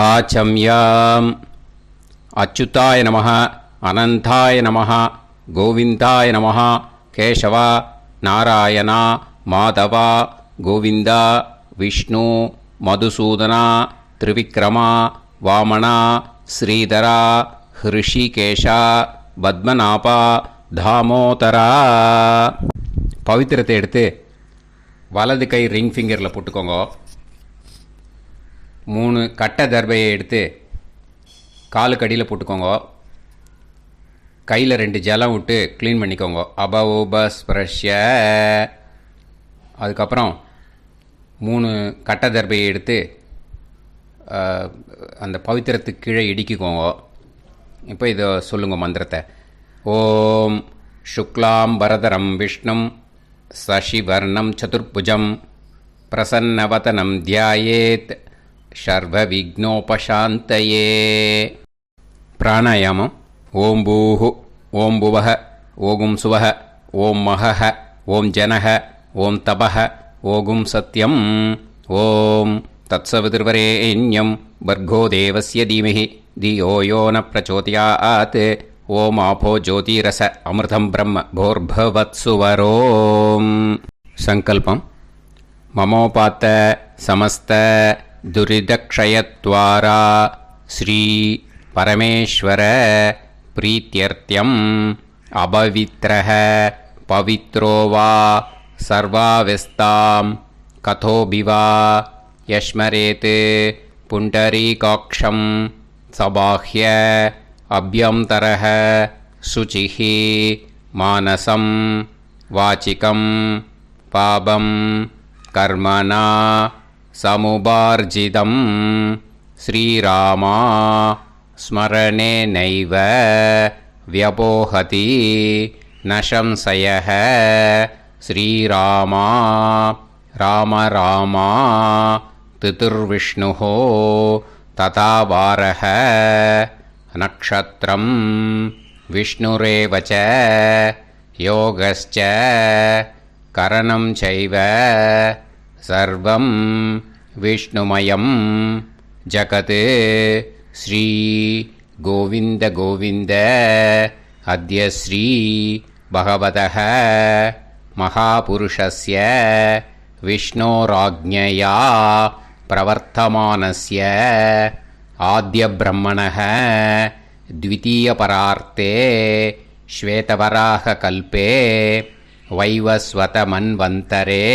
ஆச்சம்யாம். அச்சுதாய நமः, அனந்தாய நமः, கோவிந்தாய நமः, கேசவா, நாராயணா, மாதவா, கோவிந்தா, விஷ்ணு, மதுசூதனா, திரிவிக்ரமா, வாமனா, ஸ்ரீதரா, ஹிருஷிகேஷா, பத்மநாபா, தாமோதரா. பவித்திரத்தை எடுத்து வலது கை ரிங் ஃபிங்கரில் போட்டுக்கோங்க. 3 கட்டை தர்பையை எடுத்து காலுக்கடியில் போட்டுக்கோங்க. கையில் 2 ஜலம் விட்டு க்ளீன் பண்ணிக்கோங்க. அபவோபஸ்பிரஷ்ய. அதுக்கப்புறம் 3 கட்டை தர்பையை எடுத்து அந்த பவித்திரத்துக்கு கீழே இடிக்கிக்கோங்க. இப்போ இதை சொல்லுங்கள் மந்திரத்தை. ஓம் சுக்லாம் வரதரம் விஷ்ணும் சசிவர்ணம் சதுர்புஜம் பிரசன்னவதனம் தியாயேத் சர்வ விக்னோபசாந்தயே. பிராணாயாமம். ஓம் பூஹு, ஓம் புவஹ, ஓகும் சுவஹ, ஓம் மஹஹ, ஓம் ஜனஹ, ஓம் தபஹ, ஓகும் சத்யம். ஓம் தத்சவிதுர்வரேண்யம் பர்கோ தேவஸ்ய தீமஹி தியோ யோ ந பிரச்சோதயாத். ஓம் ஆபோ ஜோதிரச அமிர்தம் பிரம்ம போர்பவத்சுவரோம். சங்கல்பம். மமோபாத்த சமஸ்த துரிதக்ஷயத்வாரா ஸ்ரீ பரமேஸ்வர பிரீத்யர்த்தியம் அபவித்ரஹ பவித்ரோ வா சர்வாவஸ்தாம் கதோபிவா யஸ்மரேத் புண்டரீகாக்ஷம் சபாஹ்ய அப்யந்தரஹ சுசிஹ மானசம் வாசிகம் பாபம் கர்மணா சமுபார்ஜிதம் ஸ்ரீராமா ஸ்மரணேனைவ வ்யபோஹதி நசம்சயः. ஸ்ரீராமா ராம ராமா திதிர்விஷ்ணுः ததா வாரः நக்ஷத்ரம் விஷ்ணுரேவ ச யோகஸ்ச கரணம் சைவ சர்வம் விஷ்ணுமயம் ஜகத். ஸ்ரீ கோவிந்த கோவிந்த அத்ய ஸ்ரீ பகவதः மகாபுருஷஸ்ய விஷ்ணோராஜ்ஞயா பிரவர்த்தமானஸ்ய ஆத்யப்ரஹ்மணः த்விதீயபரார்த்தே ஸ்வேதவராககல்பே வைவஸ்வதமன்வந்தரே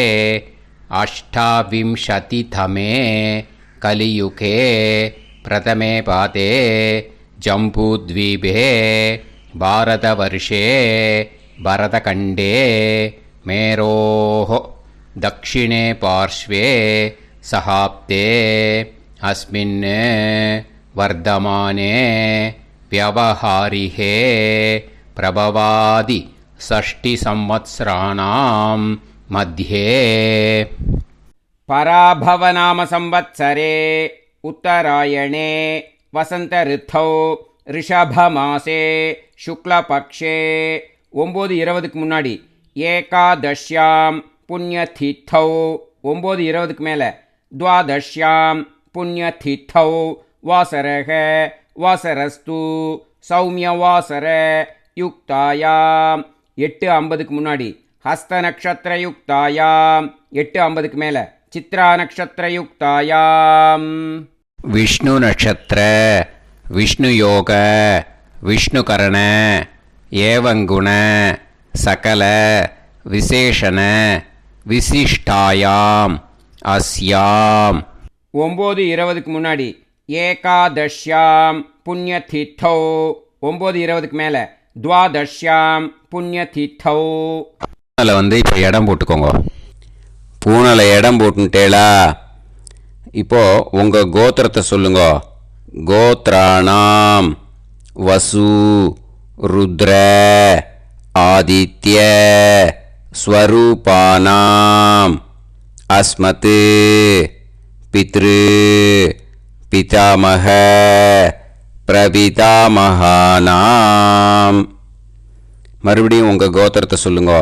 அஷ்டாவிம்சதிதமே கலியுகே பிரதமே பாதே ஜம்பூத்வீபே பாரதவர்ஷே பரதகண்டே மேரோः தக்ஷிணே பார்ஷ்வே சஹாப்தே அஸ்மின் வர்தமானே வியவஹாரிஹே பிரபவாதி ஷஷ்டி சம்வத்சராணாம் மத்தியே. பராபவநாம சம்வத்சரே உத்தராயணே வசந்த ரித்தௌ ரிஷபமாசே சுக்லபக்ஷே 9:20க்கு முன்னாடி ஏகாதஷ்யாம் புண்ணியதித்தௌ 9:20க்கு மேலே துவாதஷ்யாம் புண்ணியதித்தௌ வாசரக வாசரஸ்து சௌமியவாசர யுக்தாயாம் 8:50க்கு முன்னாடி ஹஸ்த நக்ஷத்திரயுக்தாயாம் 8:50க்கு மேலே சித்ரா நக்ஷத்திரயுக்தாயாம் விஷ்ணு நட்சத்திர விஷ்ணு யோக விஷ்ணுகரண ஏவங்குண சகல விசேஷண விசிஷ்டாயாம் அஸ்யாம் 9:20க்கு முன்னாடி ஏகாதஷ்யாம் புண்ணியதித்தௌ 9:20க்கு மேலே துவாதஷ்யாம் புண்ணியதித்தௌ. பூனலை இப்போ இடம் போட்டுக்கோங்க. பூனலை இடம் போட்டுட்டேளா? இப்போது உங்கள் கோத்திரத்தை சொல்லுங்க. கோத்ராணாம் வசு ருத்ர ஆதித்ய ஸ்வரூபானாம் அஸ்மத் பித்ரு பிதாமக பிரபிதாமகானாம். மறுபடியும் உங்கள் கோத்திரத்தை சொல்லுங்க.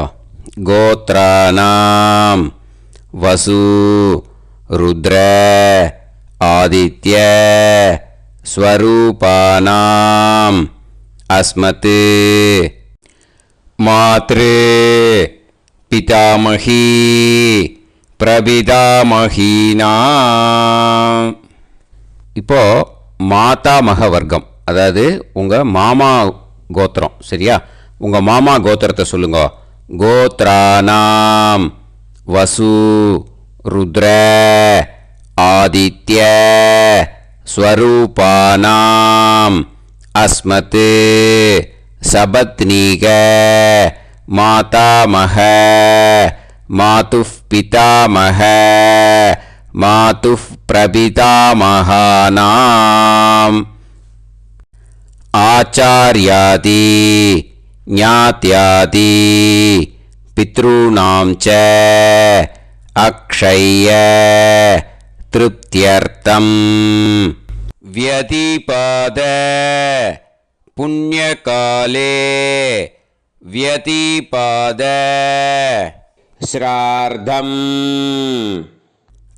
கோத்ராணாம் வசு ருத்ர ஆதித்ய ஸ்வரூபானாம் அஸ்மத் மாத்ரு பிதாமகி பிரபிதாமகீனாம். இப்போ மாதாமக வர்க்கம், அதாவது உங்கள் மாமா கோத்திரம், சரியா? உங்கள் மாமா கோத்திரத்தை சொல்லுங்க. கோத்ரானாம் வசு ருத்ர ஆதித்ய ஸ்வரூபானாம் அஸ்மத் சபத்னீக மாதாமக மாதுஃப் பிதாமக மாதுஃப் பிரபிதாமகானாம் ஆச்சார்யாதி ஞாத்யாதி பித்ருணாம் ச அக்ஷய திருப்தியர்த்தம் வியதிபாத புண்ணியகாலே வியதிபாத ஸ்ரார்த்தம்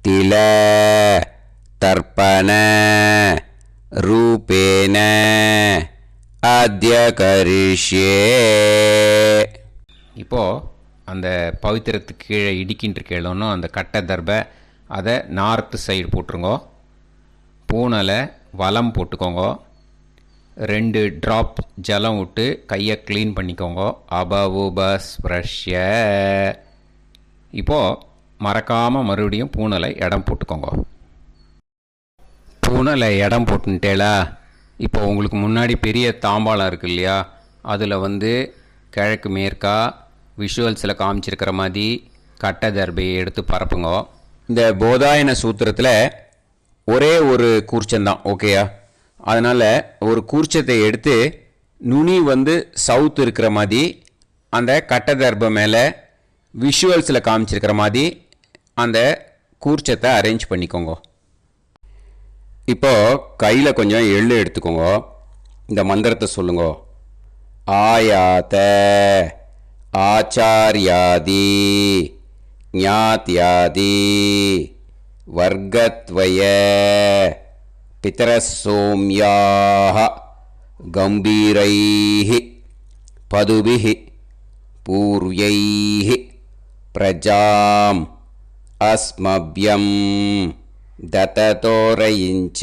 தில தர்ப்பண ரூபேன அத்ய கரிஷ்யே. இப்போது அந்த பவித்திரத்துக்கு கீழே இடிக்கின்ற கேளோன்னு அந்த கட்டை தர்பை அதை நார்த்து சைடு போட்டுருங்கோ. பூனலை வலம் போட்டுக்கோங்க. 2 ட்ராப் ஜலம் விட்டு கையை க்ளீன் பண்ணிக்கோங்க. அபவுபஸ்ப்ரஷ்ய. இப்போது மறக்காமல் மறுபடியும் பூனலை இடம் போட்டுக்கோங்க. பூனலை இடம் போட்டுட்டேலா? இப்போ உங்களுக்கு முன்னாடி பெரிய தாம்பாளம் இருக்கு இல்லையா, அதில் கிழக்கு மேற்கா விஷுவல்ஸில் காமிச்சிருக்கிற மாதிரி கட்டை தர்பையை எடுத்து பரப்புங்க. இந்த போதாயன சூத்திரத்தில் ஒரே ஒரு கூர்ச்சந்தான், ஓகேயா? அதனால் ஒரு கூர்ச்சத்தை எடுத்து நுனி சவுத் இருக்கிற மாதிரி அந்த கட்டை தர்பை மேலே விஷுவல்ஸில் காமிச்சிருக்கிற மாதிரி அந்த கூர்ச்சத்தை அரேஞ்ச் பண்ணிக்கோங்க. இப்போது கையில் கொஞ்சம் எள்ளு எடுத்துக்கோங்க. இந்த மந்திரத்தை சொல்லுங்க. ஆயாத ஆச்சார்யாதி ஞாத்யாதி வர்க்கத்வய பிதரசோம்யாஹ கம்பீரைஹி பதுபிஹி பூர்வைஹி பிரஜாம் அஸ்மப்யம் தததோரயிஞ்ச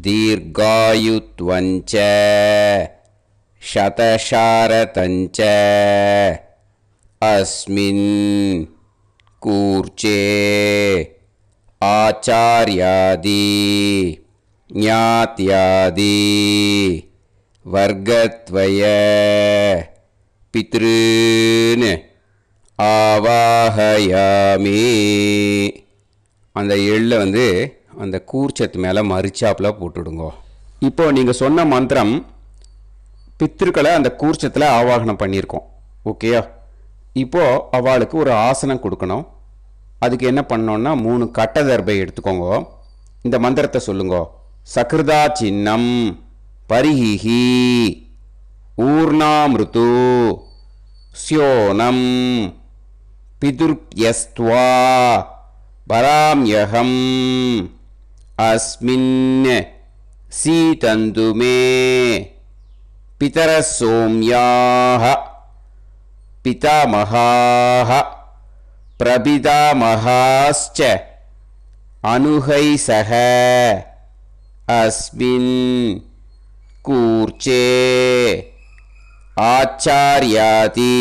தீர்காயுத்வஞ்ச சதசாரதஞ்ச அஸ்மின் கூர்ச்சே ஆச்சார்யாதி ஞாத்யாதி வர்க்கத்வய பித்ருன் ஆவாஹயாமி. அந்த எள்ளை அந்த கூர்ச்சத்து மேலே மரிச்சாப்பில் போட்டுவிடுங்க. இப்போது நீங்கள் சொன்ன மந்திரம் பித்ருக்களை அந்த கூர்ச்சத்தில் ஆவாகனம் பண்ணியிருக்கோம், ஓகேயா? இப்போது அவளுக்கு ஒரு ஆசனம் கொடுக்கணும். அதுக்கு என்ன பண்ணோன்னா 3 கட்டை தர்பை எடுத்துக்கோங்க. இந்த மந்திரத்தை சொல்லுங்க. சக்ருதா சின்னம் பரிஹிஹி ஊர்ணாமிருத்து ஸ்யோனம் பிதுர்யஸ்த்வா பராம்யகம் அஸ்மின் சீதந்துமே பிதரசோம்யாஹ பிதாமகாஹ பிரபிதாமகாஸ்ச அனுகைசஹ அஸ்மின் கூர்ச்சே ஆச்சார்யாதி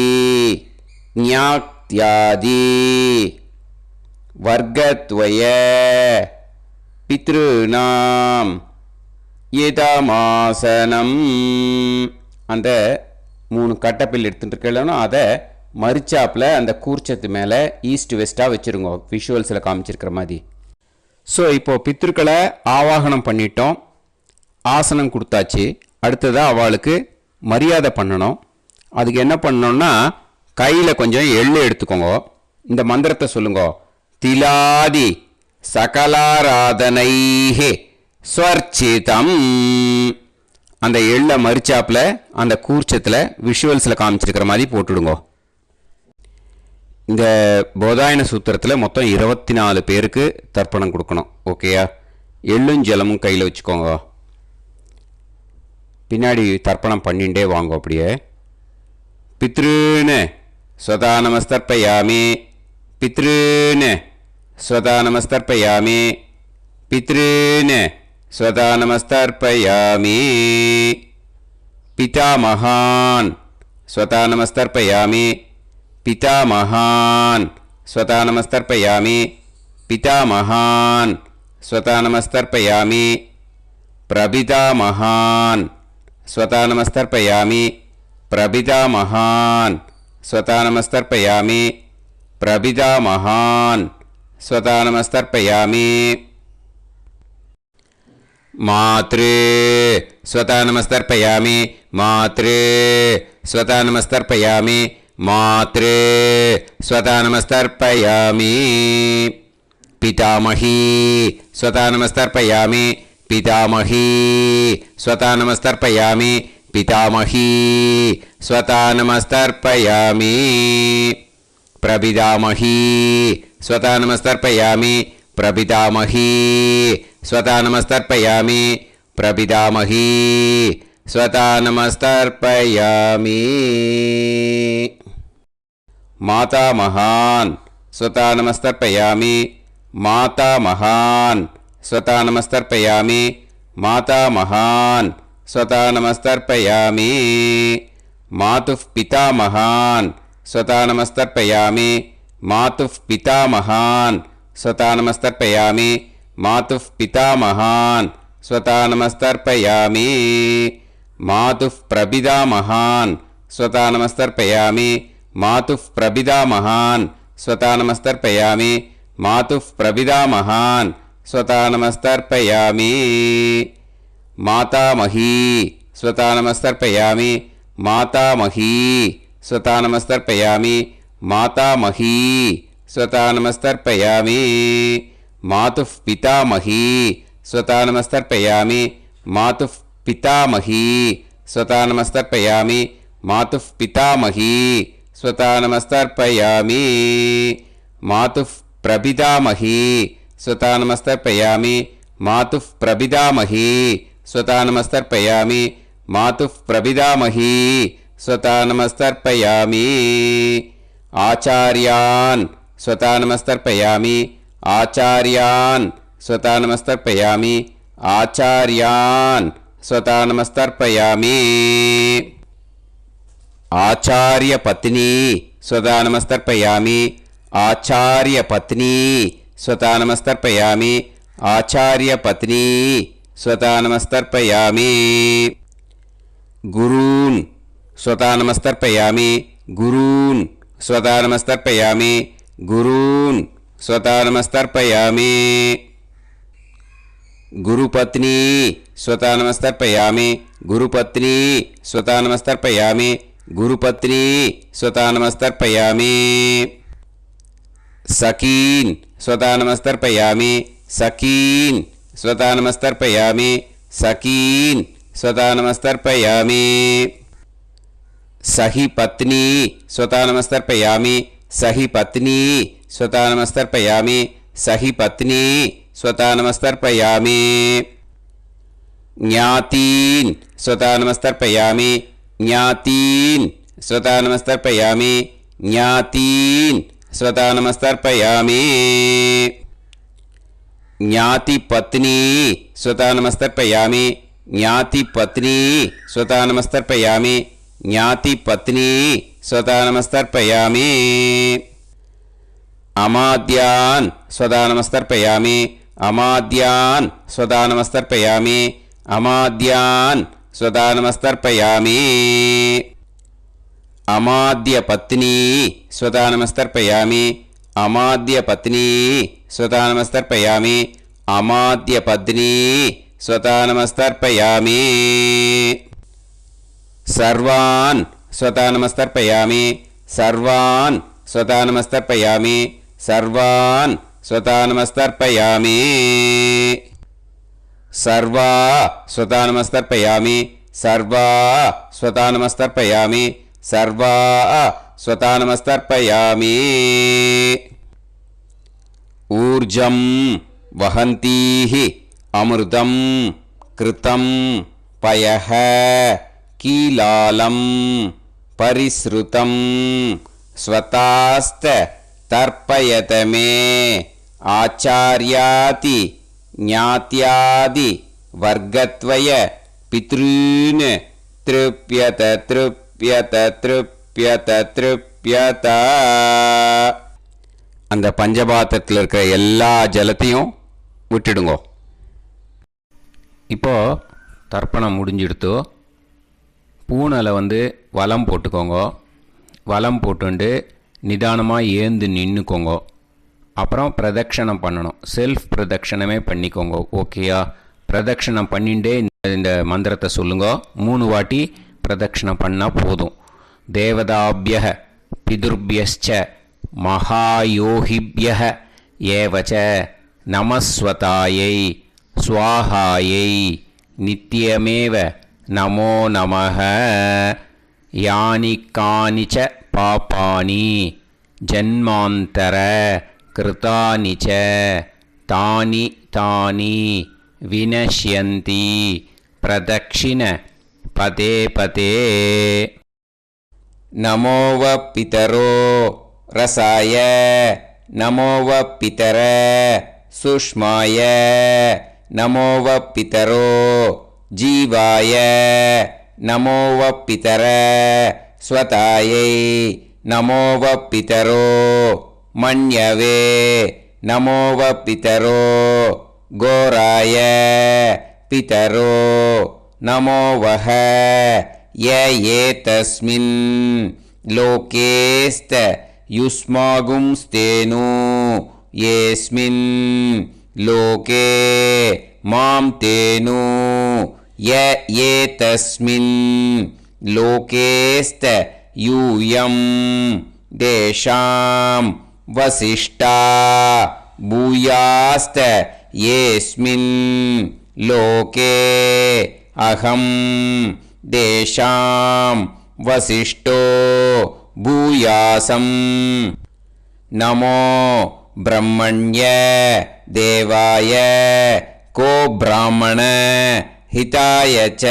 ஞாத்யாதி வர்க்கத்வய பித்ருநாம் இதமாசனம். அந்த 3 கட்டப்பில் எடுத்துகிட்டு இருக்கலன்னா அதை மரிச்சாப்பில் அந்த கூர்ச்சத்து மேலே ஈஸ்ட் வெஸ்ட்டாக வச்சுருங்க, விஷுவல்ஸில் காமிச்சிருக்கிற மாதிரி. ஸோ இப்போது பித்ருக்களை ஆவாகனம் பண்ணிட்டோம், ஆசனம் கொடுத்தாச்சு. அடுத்ததாக அவளுக்கு மரியாதை பண்ணணும். அதுக்கு என்ன பண்ணணும்னா கையில் கொஞ்சம் எள்ளு எடுத்துக்கோங்க. இந்த மந்திரத்தை சொல்லுங்க. திலாதி சகலாராதனைஹே ஸ்வர்ச்சிதம். அந்த எள்ளை மரிச்சாப்பில் அந்த கூர்ச்சத்தில் விஷுவல்ஸில் காமிச்சிருக்கிற மாதிரி போட்டுடுங்க. இந்த போதாயன சூத்திரத்தில் மொத்தம் 24 பேருக்கு தர்ப்பணம் கொடுக்கணும். ஓகேயா? எள்ளும் ஜலமும் கையில் வச்சுக்கோங்க. பின்னாடி தர்ப்பணம் பண்ணிகிட்டே வாங்க. அப்படியே பித்ருன்னு ஸ்வதா நமஸ்தர்ப்பயாமி, பித்ருன்னு ஸ்வதா நமஸ்தர்ப்பயாமி, பித்ருன்னு ஸ்வதா நமஸ்தர்ப்பயாமி, பிதாமகான் ஸ்வதா நமஸ்தர்ப்பயாமி, पितामहान् स्वता नमस्तर्पयामि, पितामहान् स्वता नमस्तर्पयामि, प्रपितामहान् स्वता नमस्तर्पयामि, प्रपितामहान् स्वता नमस्तर्पयामि, प्रपितामहान् स्वता नमस्तर्पयामि, मातृ स्वता नमस्तर्पयामि, मातृ स्वता नमस्तर्पयामि, मातृ स्वता नमस्तर्पयामि, पितामही स्वता नमस्तर्पयामि, पितामही स्वता नमस्तर्पयामि, पितामही स्वता नमस्तर्पयामि, प्रपितामही स्वता नमस्तर्पयामि, प्रपितामही स्वता नमस्तर्पयामि, प्रपितामही स्वता नमस्तर्पयामि, मातामहान् स्वता नमस्तर्पयामि, मातामहान् स्वता नमस्तर्पयामि, मातामहान् स्वता नमस्तर्पयामि, मातुः पितामहान् स्वता नमस्तर्पयामि, मातुः पितामहान् स्वता नमस्तर्पयामि, मातुः पितामहान् स्वता नमस्तर्पयामि, मातुः प्रपितामहान् स्वता नमस्तर्पयामि, मातुः प्रपितामहान् स्वता नमस्तर्पयामि, मातुः प्रपितामहान् स्वता नमस्तर्पयामि, मातामही स्वता नमस्तर्पयामि, मातामही स्वता नमस्तर्पयामि, मातामही स्वता नमस्तर्पयामि, मातुः पितामही स्वता नमस्तर्पयामि, मातुः पितामही स्वता नमस्तर्पयामि, मातुः पितामही स्वता नमस्तर्पयामि, मातुः प्रपितामही स्वता नमस्तर्पयामि, मातुः प्रपितामही स्वता नमस्तर्पयामि, मातुः प्रपितामही स्वता नमस्तर्पयामि, आचार्यान् स्वता नमस्तर्पयामि, आचार्यान् स्वता नमस्तर्पयामि, आचार्यान् स्वता नमस्तर्पयामि, आचार्यपत्नी स्वता नमस्तर्पयामि, आचार्यपत्नी स्वता नमस्तर्पयामि, आचार्यपत्नी स्वता नमस्तर्पयामि, गुरून् स्वता नमस्तर्पयामि, गुरून् स्वता नमस्तर्पयामि, गुरून् स्वता नमस्तर्पयामि, गुरुपत्नी स्वता नमस्तर्पयामि, गुरुपत्नी स्वता नमस्तर्पयामि, गुरुपत्नी स्वता नमस्तर्पयामि, सखीन् स्वता नमस्तर्पयामि, सखीन् स्वता नमस्तर्पयामि, सखीन् स्वता नमस्तर्पयामि, सही पत्नी स्वता नमस्तर्पयामि, सही पत्नी स्वता नमस्तर्पयामि, सही पत्नी स्वता नमस्तर्पयामि, ज्ञातीन् स्वता नमस्तर्पयामि, ज्ञातीन् स्वता नमस्तर्पयामि, ज्ञातीन् स्वता नमस्तर्पयामि, ज्ञातिपत्नी स्वता नमस्तर्पयामि, ज्ञातिपत्नी स्वता नमस्तर्पयामि, ज्ञातिपत्नी स्वता नमस्तर्पयामि, अमाद्यान् स्वता नमस्तर्पयामि, अमाद्यान् स्वता नमस्तर्पयामि, अमाद्यान् स्वता नमस्तर्पयामि, अमाद्यपत्नी स्वता नमस्तर्पयामि, अमाद्यपत्नी स्वता नमस्तर्पयामि, अमाद्यपत्नी स्वता नमस्तर्पयामि, सर्वान् स्वता नमस्तर्पयामि, सर्वान् स्वता नमस्तर्पयामि, सर्वान् स्वता नमस्तर्पयामि, सर्वा स्वता नमस्तर्पयामि, सर्वा स्वता नमस्तर्पयामि, सर्वा स्वतानमस्तर्पयामि ऊर्जं वहन्तीः अमृतं कृतं पयः कीलालं परिसृतं स्वतास्त तर्पयत मे आचार्याति ज्ञात्यादि वर्गत्वय पितॄन् तृप्यत तृप्यत तृप्यत तृप्यत அந்த பஞ்சபாத்திரத்தில் இருக்கிற எல்லா ஜலத்தையும் விட்டுடுங்கோ. இப்போது தர்ப்பணம் முடிஞ்சிடுத்தோ பூனலை வலம் போட்டுக்கோங்க. வலம் போட்டுண்டு நிதானமாக ஏந்து நின்றுக்கோங்க. அப்புறம் பிரதட்சணம் பண்ணணும். செல்ஃப் பிரதட்சணமே பண்ணிக்கோங்க. ஓகேயா? பிரதட்சணம் பண்ணிண்டே இந்த மந்திரத்தை சொல்லுங்க. 3 வாட்டி பிரதட்சணம் பண்ணால் போதும். தேவதாபிய பிதுர்பியஸ்ச மகாயோகிபியः ஏவச்ச நமஸ்வதாயை ஸ்வாஹாயை நித்யமேவ நமோ நமः யானி கானிச்ச பாபானி ஜன்மாந்தர கிருதானிச்ச தானி தானி வினஷ்யந்தி பிரதக்ஷிண பதே பதே நமோவ பிதரோ रसाय नमो व पितर सुष्माय नमो व पितरो जीवाय नमो व पितर स्वतायै नमो व पितरो मन्यवे नमो व पितरो घोराय पितरो नमो वः य एतस्मिन् लोकेस्त युष्मागुंस्तेनु येस्मिन् लोके मां तेनु य एतस्मिन् लोकेस्त यूयं देशां वसिष्ठा भूयास्त येस्मिन् लोके अहं देशां वसिष्ठो भूयासं नमो ब्रह्मण्य देवाय को ब्राह्मण हिताय च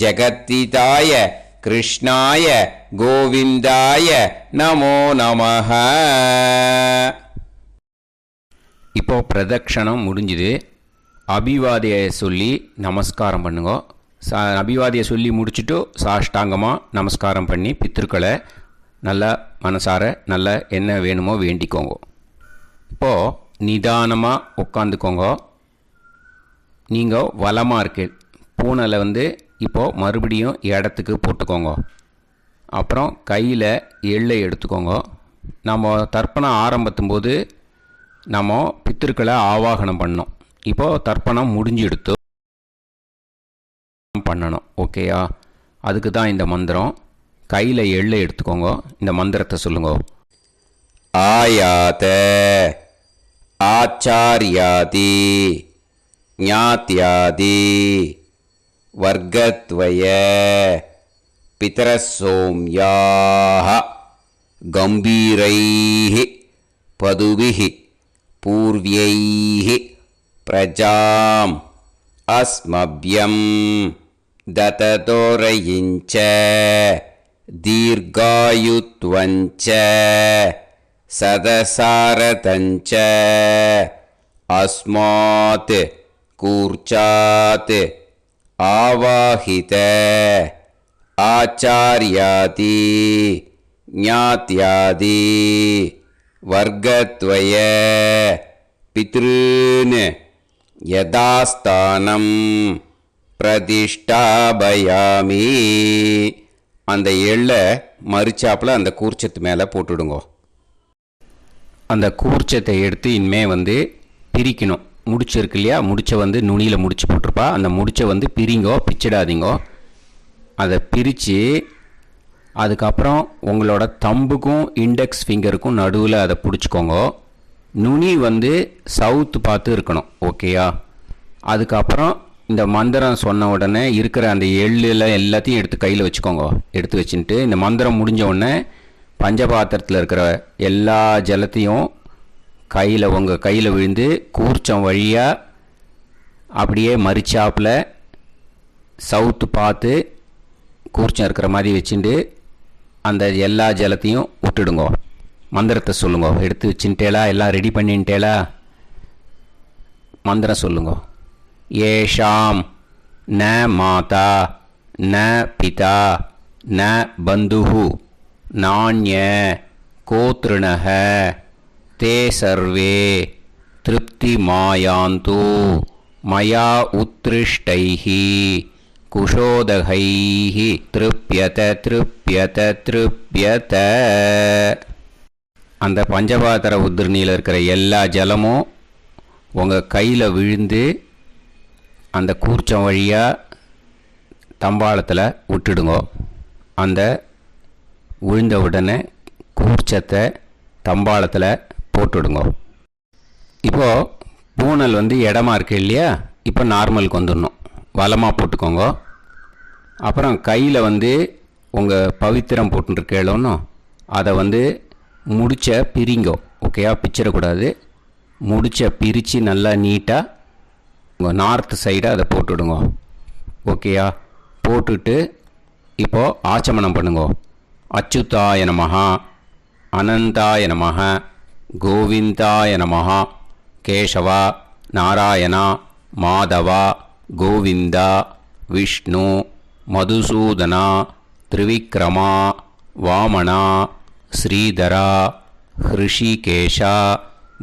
जगत्हिताय कृष्णाय गोविन्दाय नमो नमः. இப்போ பிரதட்சணம் முடிஞ்சுது. அபிவாதியை சொல்லி நமஸ்காரம் பண்ணுங்க. அபிவாதியை சொல்லி முடிச்சுட்டு சாஷ்டாங்கமாக நமஸ்காரம் பண்ணி பித்திருக்களை நல்லா மனசார நல்லா என்ன வேணுமோ வேண்டிக்கோங்க. இப்போது நிதானமாக உட்காந்துக்கோங்க. நீங்கள் வலமாக இருக்கு பூனலை இப்போது மறுபடியும் இடத்துக்கு போட்டுக்கோங்க. அப்புறம் கையில் எள்ளை எடுத்துக்கோங்க. நம்ம தர்ப்பணம் ஆரம்பத்தும் போது நம்ம பித்திருக்களை ஆவாகனம் பண்ணோம். இப்போது தர்ப்பணம் முடிஞ்செடுத்து பண்ணணும். ஓகேயா? அதுக்கு தான் இந்த மந்திரம். கையில் எள்ளை எடுத்துக்கோங்க. இந்த மந்திரத்தை சொல்லுங்க. ஆயாத ஆச்சாரியாதி ஞாத்யாதி வர்க்கத்வய பிதரசோம்யாஹ கம்பீரைஹ பதுபிஹ பூர்வ்யைஹ பிரஜாம் அஸ்மப்யம் दततोरयिञ्च दीर्घायुत्वञ्च सदसारतञ्च अस्मात् कूर्चात् आवाहित आचार्याति ज्ञात्यादि वर्गत्वय पितॄन् யதாஸ்தானம் பிரதிஷ்டாபயாமி. அந்த எள்ளை மறிச்சாப்பில் அந்த கூர்ச்சத்து மேலே போட்டுடுங்க. அந்த கூர்ச்சத்தை எடுத்து இனிமே பிரிக்கணும். முடிச்சு இருக்கு இல்லையா, முடிச்சை நுனியில் முடிச்சு போட்டிருப்பா. அந்த முடிச்சை பிரிங்கோ, பிச்சிடாதீங்கோ. அதை பிரித்து அதுக்கப்புறம் உங்களோட தம்புக்கும் இண்டெக்ஸ் ஃபிங்கருக்கும் நடுவில் அதை பிடிச்சிக்கோங்க. நுனி சவுத்து பார்த்து இருக்கணும். ஓகேயா? அதுக்கப்புறம் இந்த மந்திரம் சொன்ன உடனே இருக்கிற அந்த எள்ளில் எல்லாத்தையும் எடுத்து கையில் வச்சுக்கோங்க. எடுத்து வச்சுட்டு இந்த மந்திரம் முடிஞ்ச உடனே பஞ்சபாத்திரத்தில் இருக்கிற எல்லா ஜலத்தையும் உங்கள் கையில் விழுந்து கூர்ச்சம் வழியாக அப்படியே மறிச்சாப்பில் சவுத்து பார்த்து கூர்ச்சம் இருக்கிற மாதிரி வச்சுட்டு அந்த எல்லா ஜலத்தையும் விட்டுடுங்கோ. மந்திரத்தை சொல்லுங்க. எடுத்து வச்சுட்டேலா? எல்லாம் ரெடி பண்ணிட்டேலா? மந்திரம் சொல்லுங்க. ஏஷாம் ந மாதா ந பிதா ந பந்துஹு நாண்ய கோத்ருணஹ தே சர்வே திருப்தி மாயாந்து மயா உத்ருஷ்டைஹி குஷோதகைஹி திருப்யத திருப்யத திருப்யத. அந்த பஞ்சபாத்திர உதிரணியில் இருக்கிற எல்லா ஜலமும் உங்கள் கையில் விழுந்து அந்த கூர்ச்சம் வழியாக தம்பாளத்தில் விட்டுடுங்க. அந்த விழுந்த உடனே கூர்ச்சத்தை தம்பாளத்தில் போட்டுடுங்க. இப்போது பூனல் இடமா இருக்கு இல்லையா? இப்போ நார்மலுக்கு வந்துடணும். வலமாக போட்டுக்கோங்க. அப்புறம் கையில் உங்கள் பவித்திரம் போட்டுருக்கேளோன்னு அதை முடிச்ச பிரிங்கோ. ஓகேயா? பிச்சிடக்கூடாது. முடிச்ச பிரித்து நல்லா நீட்டாக உங்கள் நார்த் சைடை அதை போட்டுவிடுங்க. ஓகேயா? போட்டுட்டு இப்போது ஆச்சமனம் பண்ணுங்க. அச்சுதாய நமஹ அனந்தாய நமஹ கோவிந்தாய நமஹ கேசவா நாராயணா மாதவா கோவிந்தா விஷ்ணு மதுசூதனா திரிவிக்ரமா வாமனா ஸ்ரீதரா ஹிருஷிகேஷா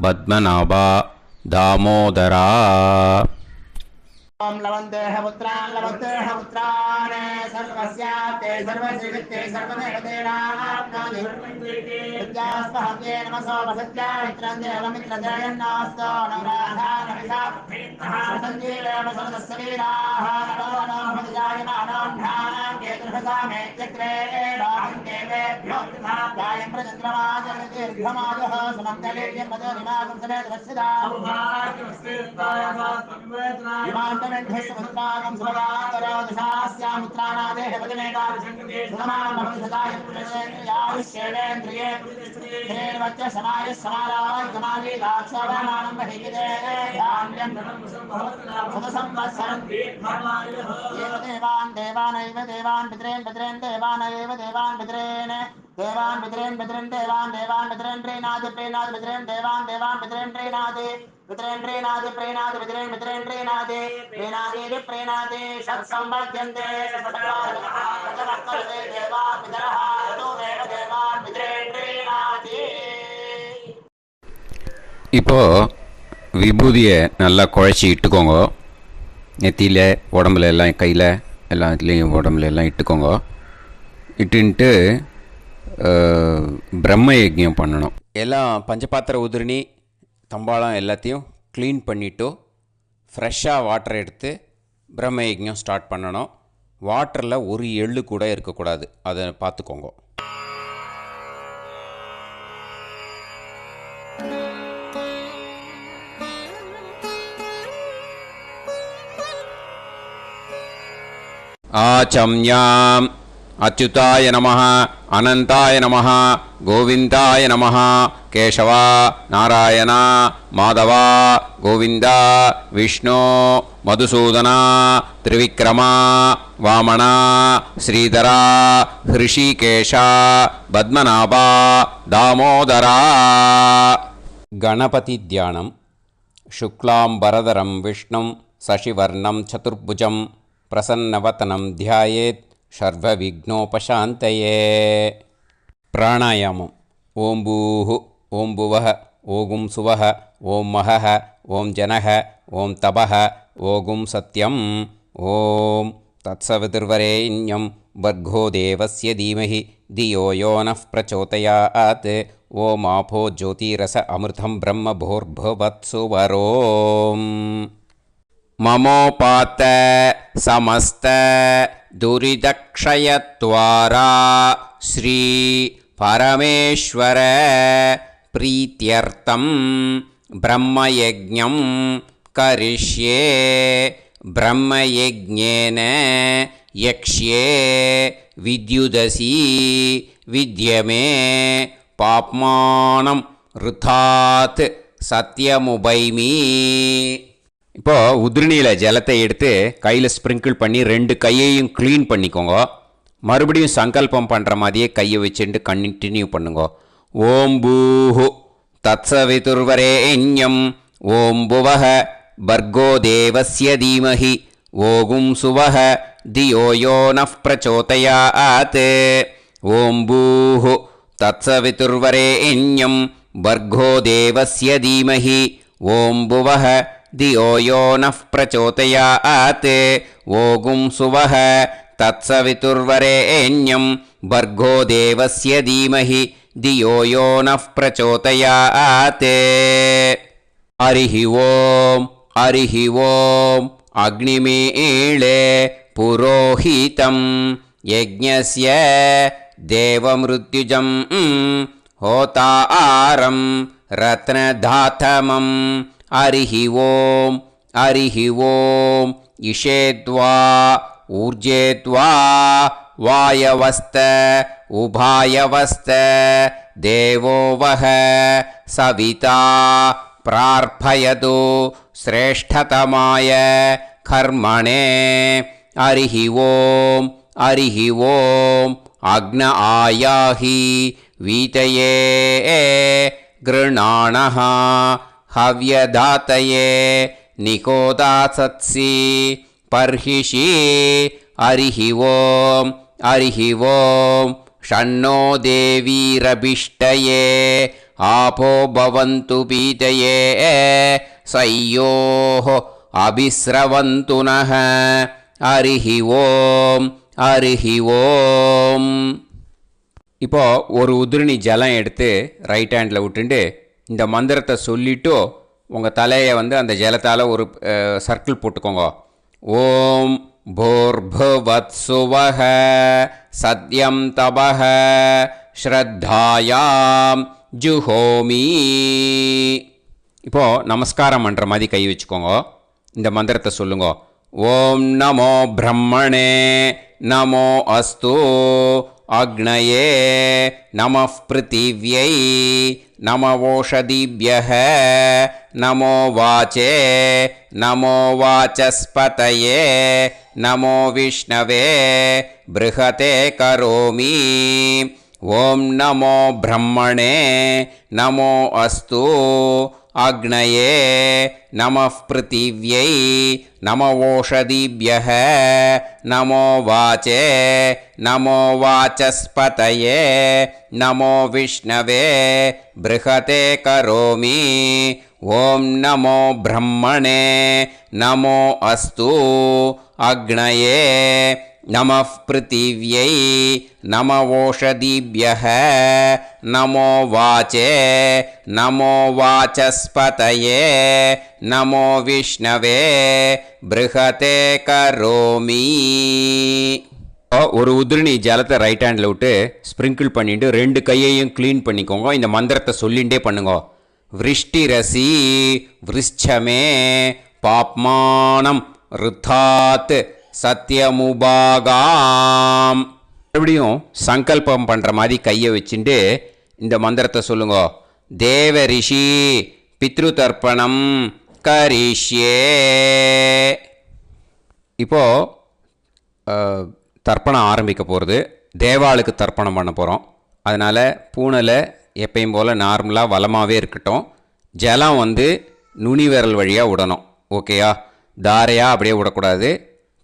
பத்மநாபா தாமோதரா. ओम लवन्तेह पुत्रान् लवन्तेह पुत्रान् सर्वस्याप्ते सर्वश्रीवित्ते सर्वदेवतेनाप्नोति विद्यास्पहव्ये नमसो वसत्या मित्रं देवमित्रजयन्नास्तो नवराधानविषाः सञ्जीवेम सरदस्सवीराः नमो नमोऽजायमानोऽन्धानां केतुर्हसामेत्यग्रे बाहुं देवेभ्यो गायं प्रचन्द्रमाजर्दीर्घमायुः सुमङ्गलीर्यन्मदोरिमागं समेतवस्यदा ेन्द्रस्वभुत्रागं सुभगान्तरोदशास्यामुत्राणादेह वदनेकाभिषङ्कृते सुमां भवसदाय पुरुषेन्द्रियायुष्येवेन्द्रिये वच्च समायः समाराय समाली दाक्षावामानं बहिगिदे धान्यं सदसंवत्सरं एव देवान् देवानैव देवान् पितॄन् पितॄन् देवानैव देवान् पितॄन् देवान् पितॄन् पितॄन् देवान् देवान् पितॄन् प्रीणाति प्रीणाति पितॄन् देवान् देवान् पितॄन् प्रीणाति पितॄन् प्रीणाति प्रीणाति पितॄन् पितॄन् प्रीणाति प्रीणाति प्रीणाति षट्संवर्ध्यन्ते सचवर्तते देवा पितरः ततो देव देवान् पितॄन् प्रीणाति. இப்போ விபூதியை நல்லா குழச்சி இட்டுக்கோங்க. நெத்தியில் உடம்புல எல்லாம் கையில் எல்லாத்துலேயும் உடம்புல எல்லாம் இட்டுக்கோங்க. இட்டுன்ட்டு பிரம்ம யஜ்ஞம் பண்ணணும். எல்லாம் பஞ்சபாத்திர உதிரணி தம்பாளம் எல்லாத்தையும் க்ளீன் பண்ணிவிட்டு ஃப்ரெஷ்ஷாக வாட்டர் எடுத்து பிரம்ம யஜ்ஞம் ஸ்டார்ட் பண்ணணும். வாட்டரில் ஒரு எள்ளு கூட இருக்கக்கூடாது. அதை பார்த்துக்கோங்க. ஆச்சம்யாம் அச்சுதாய நமஹ அனந்தாய நமஹ கோவிந்தாய நமஹ கேசவா நாராயணா மாதவா கோவிந்தா விஷ்ணு மதுசூதனா திரிவிக்ரமா வாமனா ஸ்ரீதரா ஹிருஷிகேஷா பத்மநாபா தாமோதரா. கணபதி தியானம். சுக்லாம்பரதரம் விஷ்ணும் சசிவர்ணம் சதுர்புஜம் பிரசன்னவதனம் தியாயேத் சர்வவிக்னோபசாந்தயே. பிராணாயாமம். ஓம் பூஹு ஓம் புவஹ ஓகும் சுவஹ ஓம் மஹஹ ஓம் ஜனஹ ஓம் தபஹ ஓகும் சத்யம். ஓம் தத்சவிதுர்வரேண்யம் வர்கோ தேவஸ்ய தீமஹி தியோ யோ நः பிரச்சோதயாத். ஓம் ஆபோ ஜோதிரஸ அமிர்தம் பிரம்ம பூர்புவத்சு வரோம். மமோபாத்த சமஸ்த துரிதக்ஷயத்வாரா ஸ்ரீ பரமேஸ்வர பிரீத்யர்த்தம் பிரம்மயஜ்ஞம் கரிஷ்யே ब्रह्मयज्ञेन यक्ष्ये विद्युदसि विद्यमे पाप्मानं ऋथात् சத்தியமுபைமி. இப்போ உதிரணியில் ஜலத்தை எடுத்து கையில் ஸ்ப்ரிங்கிள் பண்ணி 2 கையையும் க்ளீன் பண்ணிக்கோங்க. மறுபடியும் சங்கல்பம் பண்ணுற மாதிரியே கையை வச்சுட்டு கண்டினியூ பண்ணுங்க. ஓம் பூஹு தத்சவிதுர்வரேண்யம் ஓம் புவஹ பர்கோ தேவஸ்ய தீமஹி ஓகும் சுவஹ தியோ யோ நஃப் பிரச்சோதயாத். ஓம் பூஹு தத்சவிதுர்வரேண்யம் भर्गो देवस्य धीमहि ॐ भुवः धियो यो नः प्रचोदयात्. ओगुं सुवः तत्सवितुर्वरेण्यं भर्गो देवस्य धीमहि धियो यो नः प्रचोदयात्. हरिः ॐ अग्निमीळे पुरोहितं यज्ञस्य देवमृत्युजम् होतारं रत्नधातमं. हरिः ॐ इषेद्वा ऊर्जेद्वा वायवस्त उभायवस्त देवो वः सविता प्रार्पयतु श्रेष्ठतमाय कर्मणे. हरिः ॐ अग्न आयाहि वीतये गृणाणः हव्यदातये निकोदासत्सि पर्हिषि. हरिः ॐ षण्णो देवीरभिष्टये आपो भवन्तु पीतये सयोः अभिस्रवन्तु नः. हरिः ॐ. இப்போ ஒரு உதிரணி ஜலம் எடுத்து ரைட் ஹேண்டில் விட்டுண்டு இந்த மந்திரத்தை சொல்லிவிட்டு உங்கள் தலையை அந்த ஜலத்தால் ஒரு சர்க்கிள் போட்டுக்கோங்க. ஓம் भूर्भुवत्सुवः सत्यं तपः ஸ்ரத்தாயாம் ஜுஹோமி. இப்போது நமஸ்காரம் பண்ணுற மாதிரி கை வச்சுக்கோங்க. இந்த மந்திரத்தை சொல்லுங்க. ஓம் நமோ பிரம்மணே நமோ அஸ்து அக்னயே நமः பிருத்திவ்யை நமவோஷதிभ्यः நமோ வாச்சே நமோ வாசஸ்பதயே நமோ விஷ்ணவே ப்ருஹதே கரோமி. ஓம் நமோ பிரம்மணே நமோ அஸ்து அக்னயே நமः பிருத்திவ்யை நமவோஷதிभ्यः நமோ வாச்சே நமோ வாசஸ்பதயே நமோ விஷ்ணவே ப்ருஹதே கரோமி. ஓம் நமோ பிரம்மணே நமோ அஸ்து அக்னயே நமः பிருத்திவ்யை நமவோஷதிभ्यः நமோ வாச்சே நமோ வாசஸ்பதயே நமோ விஷ்ணவே ப்ருஹதே கரோமி. ஒரு உதிரணி ஜலத்தை ரைட் ஹேண்டில் விட்டு ஸ்ப்ரிங்கிள் பண்ணிட்டு 2 கையையும் க்ளீன் பண்ணிக்கோங்க. இந்த மந்திரத்தை சொல்லிகிட்டே பண்ணுங்க. விருஷ்டிரசி விருஷ்சமே பாப்மானம் ருத்தாத் சத்யமுபாகாம். மறுபடியும் சங்கல்பம் பண்ணுற மாதிரி கையை வச்சுட்டு இந்த மந்திரத்தை சொல்லுங்க. தேவ ரிஷி பித்ரு தர்ப்பணம் கரிஷ்யே. இப்போது தர்ப்பணம் ஆரம்பிக்க போகிறது. தேவாளுக்கு தர்ப்பணம் பண்ண போகிறோம். அதனால் பூனையில் எப்பயும் போல் நார்மலாக வளமாகவே இருக்கட்டும். ஜலம் நுனி விரல் வழியாக விடணும். ஓகேயா? தாரையாக அப்படியே விடக்கூடாது.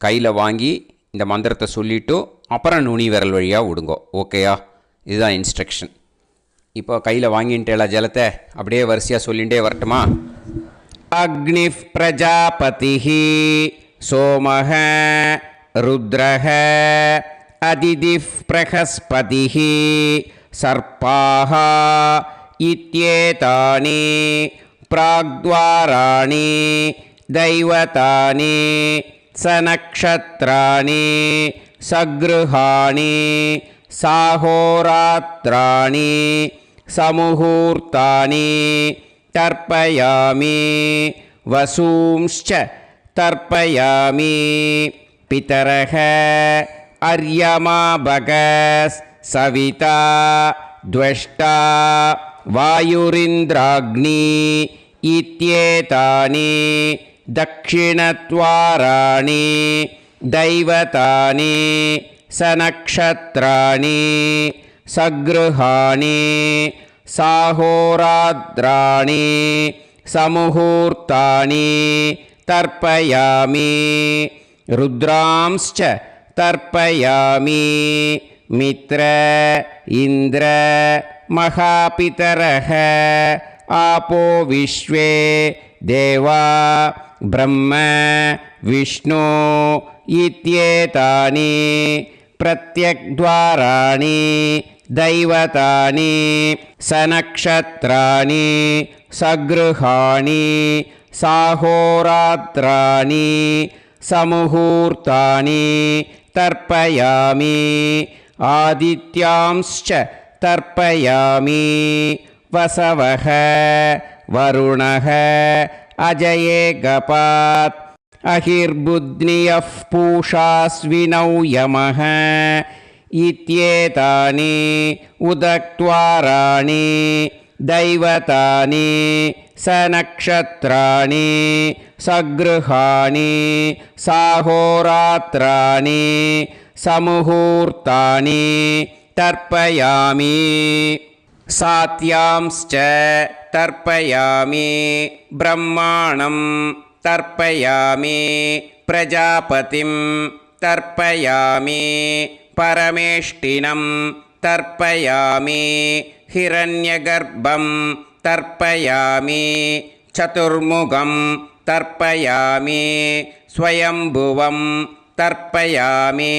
கையில் வாங்கி இந்த மந்திரத்தை சொல்லிவிட்டு அப்புறம் நுனி விரல் வழியாக விடுங்க. ஓகேயா? இதுதான் இன்ஸ்ட்ரக்ஷன். இப்போ கையில் வாங்கிட்டேல ஜலத்தை அப்படியே வரிசையாக சொல்லிகிட்டே வரட்டுமா? அக்னி பிரஜாபதி சோமஹ ருத்ரஹ அதிதி பிரகஸ்பதி சர்பாஹ இத்யேதானி பிராக்த்வாராணி தைவதானி சநக்ஷத்ராணி சக்ருஹாணி சாஹோராத்ராணி சமுஹூர்த்தானி தர்ப்பயாமி வசூம்ச்ச तर्पयामि पितरः अर्यमा भगस् सविता द्वष्टा वायुरिन्द्राग्नि इत्येतानि दक्षिणद्वाराणि दैवतानि सनक्षत्राणि सगृहाणि साहोरात्राणि समुहूर्तानि तर्पयामि रुद्रांश्च तर्पयामि मित्र इन्द्र महापितरः आपो विश्वे देवा ब्रह्म विष्णु इत्येतानि प्रत्यग्द्वाराणि दैवतानि सनक्षत्राणि सगृहाणि साहोरात्राणि समुहूर्तानि तर्पयामि आदित्यांश्च तर्पयामि वसवः वरुणः अजयेगपात् अहिर्बुध्नियः पूषास्विनौ यमः इत्येतानि उदक्त्वाराणि दैवतानि सनक्षत्राणि सगृहाणि साहोरात्राणि समुहूर्तानि तर्पयामि सात्यांश्च तर्पयामि ब्रह्माणं तर्पयामि प्रजापतिं तर्पयामि परमेष्टिनं तर्पयामि हिरण्यगर्भं तर्पयामि चतुर्मुखं तर्पयामि स्वयंभुवं तर्पयामि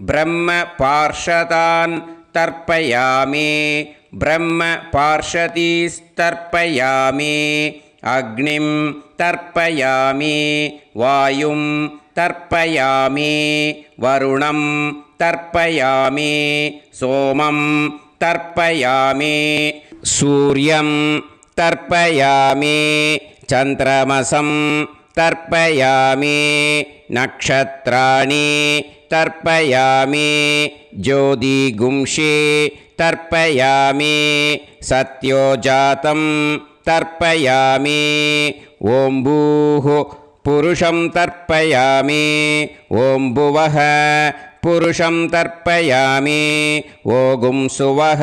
ब्रह्मपार्षदान् तर्पयामि ब्रह्मपार्षदीस्तर्पयामि अग्निं तर्पयामि वायुं तर्पयामि वरुणं तर्पयामि सोमं तर्पयामि सूर्यं तर्पयामि चन्द्रमसं तर्पयामि नक्षत्राणि तर्पयामि ज्योतिगुंषि तर्पयामि सत्योजातं तर्पयामि ॐ भूः पुरुषं तर्पयामि ॐ भुवः पुरुषं तर्पयामि ॐ सुवः